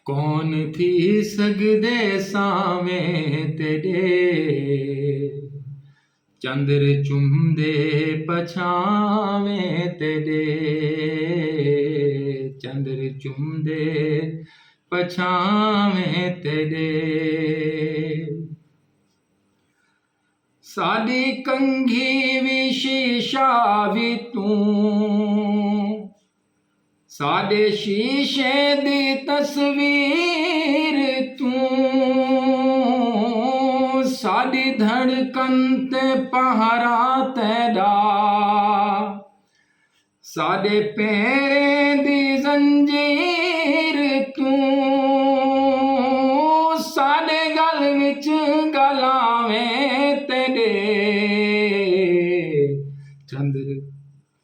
कौन थी सगदे सावें तेरे, चंद्र चुमदे पछावें तेरे, चंद्र चुमदे पछावें तेरे। साडी कंघी भी शीशा भी तू, साडे शीशे दी तस्वीर तू, साडी धड़कन ते पहरा तेरा, साडे पैरें दी जंजीर तू, साडे गल विच गलावें तेरे, चंद्र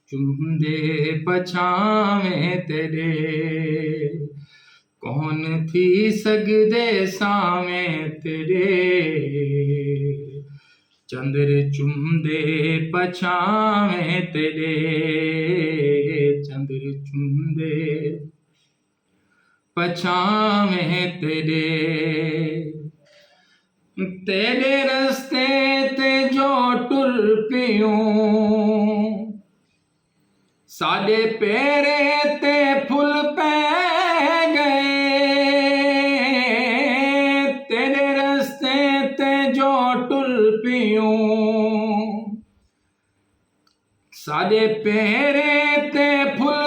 चुमदे पछावें तेरे। कौन थी सगदे सावें तेरे, चंद्र चुमदे पछावें तेरे, चंद्र चुमदे पछावें तेरे। तेरे रस्ते ते जो टुर पियूं, साडे पैरे ते फुल पै गए, तेरे रस्ते ते जो टुर पियूं, साडे पैरे ते फुल